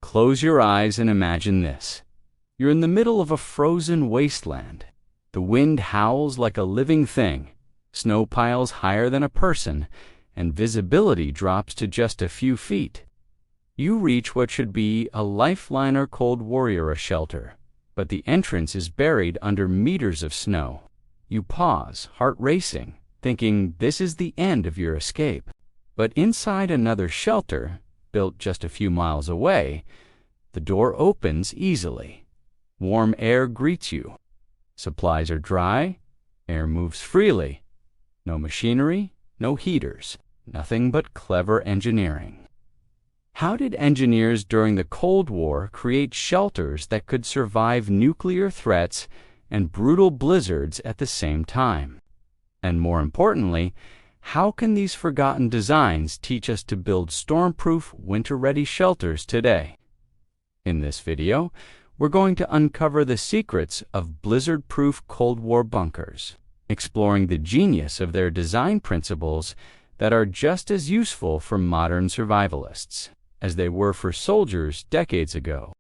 Close your eyes and imagine this. You're in the middle of a frozen wasteland. The wind howls like a living thing, snow piles higher than a person, and visibility drops to just a few feet. You reach what should be a Lifeliner Cold Warrior shelter, but the entrance is buried under meters of snow. You pause, heart racing, thinking this is the end of your escape. But inside another shelter, built just a few miles away, the door opens easily. Warm air greets you. Supplies are dry, air moves freely. No machinery, no heaters, nothing but clever engineering. How did engineers during the Cold War create shelters that could survive nuclear threats and brutal blizzards at the same time? And more importantly, how can these forgotten designs teach us to build storm-proof, winter-ready shelters today? In this video, we're going to uncover the secrets of blizzard-proof Cold War bunkers, exploring the genius of their design principles that are just as useful for modern survivalists as they were for soldiers decades ago.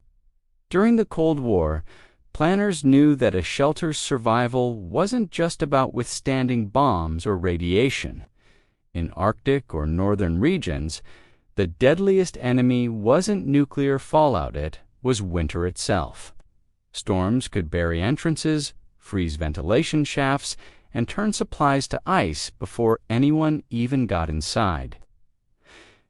During the Cold War, planners knew that a shelter's survival wasn't just about withstanding bombs or radiation. In Arctic or northern regions, the deadliest enemy wasn't nuclear fallout, it was winter itself. Storms could bury entrances, freeze ventilation shafts, and turn supplies to ice before anyone even got inside.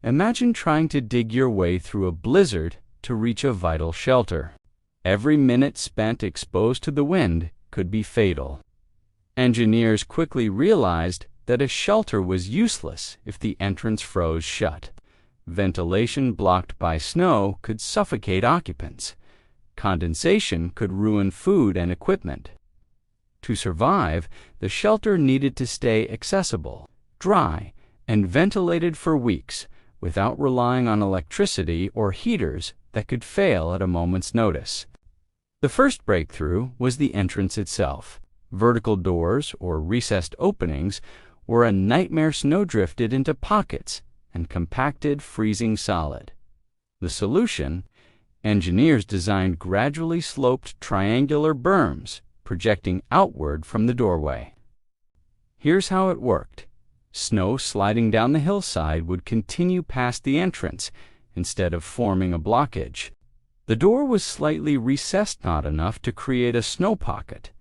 Imagine trying to dig your way through a blizzard to reach a vital shelter. Every minute spent exposed to the wind could be fatal. Engineers quickly realized that a shelter was useless if the entrance froze shut. Ventilation blocked by snow could suffocate occupants. Condensation could ruin food and equipment. To survive, the shelter needed to stay accessible, dry, and ventilated for weeks without relying on electricity or heaters that could fail at a moment's notice. The first breakthrough was the entrance itself. Vertical doors, or recessed openings, were a nightmare snowdrifted into pockets and compacted freezing solid. The solution? Engineers designed gradually sloped triangular berms projecting outward from the doorway. Here's how it worked. Snow sliding down the hillside would continue past the entrance instead of forming a blockage. The door was slightly recessed, not enough to create a snow pocket,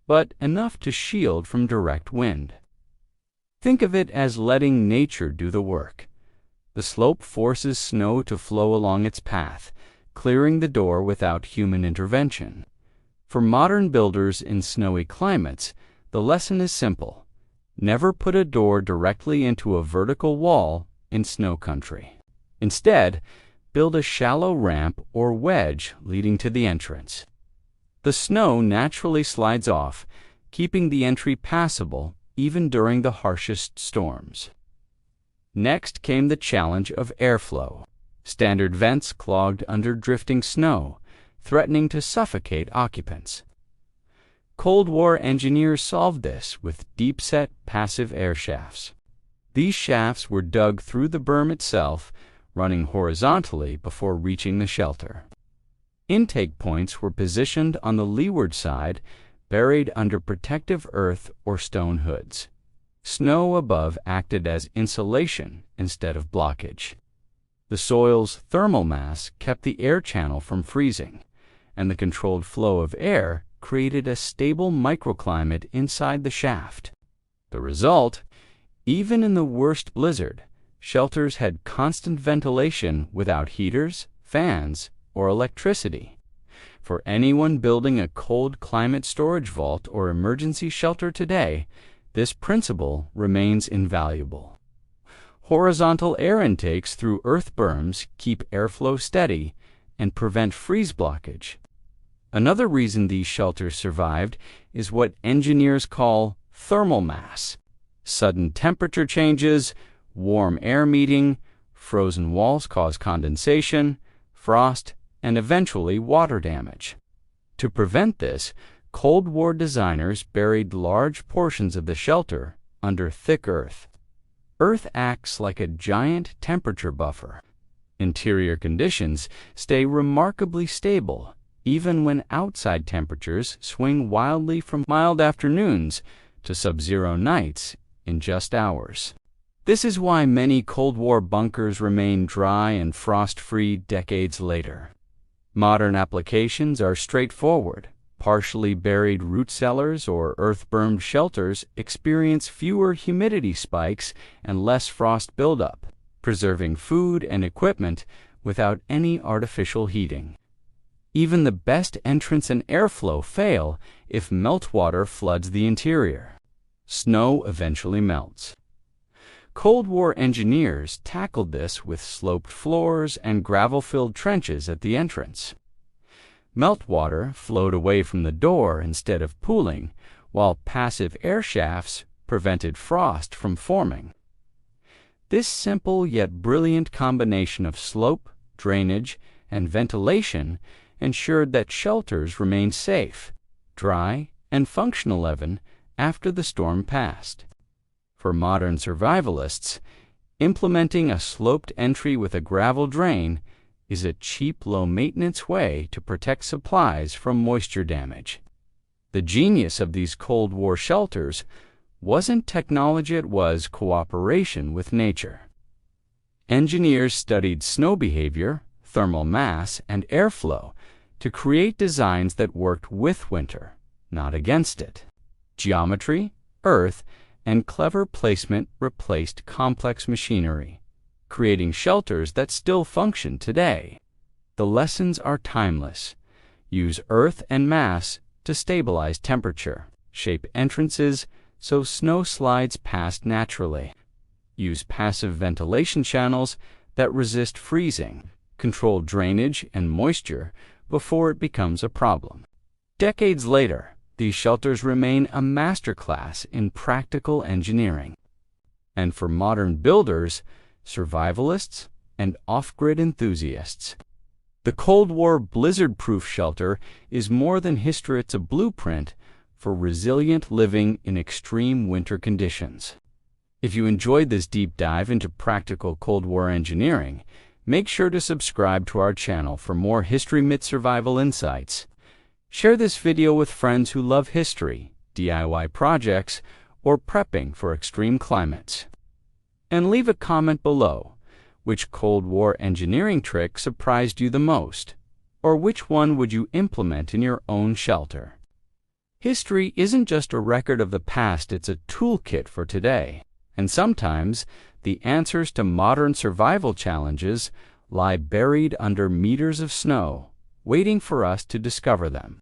but enough to shield from direct wind. Think of it as letting nature do the work. The slope forces snow to flow along its path, clearing the door without human intervention. For modern builders in snowy climates, the lesson is simple. Never put a door directly into a vertical wall in snow country. Instead, build a shallow ramp or wedge leading to the entrance. The snow naturally slides off, keeping the entry passable even during the harshest storms. Next came the challenge of airflow. Standard vents clogged under drifting snow, threatening to suffocate occupants. Cold War engineers solved this with deep-set passive air shafts. These shafts were dug through the berm itself, running horizontally before reaching the shelter. Intake points were positioned on the leeward side, buried under protective earth or stone hoods. Snow above acted as insulation instead of blockage. The soil's thermal mass kept the air channel from freezing, and the controlled flow of air created a stable microclimate inside the shaft. The result? Even in the worst blizzard, shelters had constant ventilation without heaters, fans, or electricity. For anyone building a cold climate storage vault or emergency shelter today, this principle remains invaluable. Horizontal air intakes through earth berms keep airflow steady and prevent freeze blockage. Another reason these shelters survived is what engineers call thermal mass. Sudden temperature changes, warm air meeting, frozen walls cause condensation, frost, and eventually water damage. To prevent this, Cold War designers buried large portions of the shelter under thick earth. Earth acts like a giant temperature buffer. Interior conditions stay remarkably stable, even when outside temperatures swing wildly from mild afternoons to sub-zero nights in just hours. This is why many Cold War bunkers remain dry and frost-free decades later. Modern applications are straightforward. Partially buried root cellars or earth-bermed shelters experience fewer humidity spikes and less frost buildup, preserving food and equipment without any artificial heating. Even the best entrance and airflow fail if meltwater floods the interior. Snow eventually melts. Cold War engineers tackled this with sloped floors and gravel-filled trenches at the entrance. Meltwater flowed away from the door instead of pooling, while passive air shafts prevented frost from forming. This simple yet brilliant combination of slope, drainage, and ventilation ensured that shelters remained safe, dry, and functional even after the storm passed. For modern survivalists, implementing a sloped entry with a gravel drain is a cheap, low-maintenance way to protect supplies from moisture damage. The genius of these Cold War shelters wasn't technology, it was cooperation with nature. Engineers studied snow behavior, thermal mass, and airflow to create designs that worked with winter, not against it. Geometry, earth, and clever placement replaced complex machinery, creating shelters that still function today. The lessons are timeless. Use earth and mass to stabilize temperature. Shape entrances so snow slides past naturally. Use passive ventilation channels that resist freezing. Control drainage and moisture before it becomes a problem. Decades later, these shelters remain a masterclass in practical engineering. And for modern builders, survivalists, and off-grid enthusiasts, the Cold War blizzard-proof shelter is more than history, it's a blueprint for resilient living in extreme winter conditions. If you enjoyed this deep dive into practical Cold War engineering, make sure to subscribe to our channel for more history myth survival insights. Share this video with friends who love history, DIY projects, or prepping for extreme climates. And leave a comment below. Which Cold War engineering trick surprised you the most? Or which one would you implement in your own shelter? History isn't just a record of the past, it's a toolkit for today. And sometimes, the answers to modern survival challenges lie buried under meters of snow, waiting for us to discover them.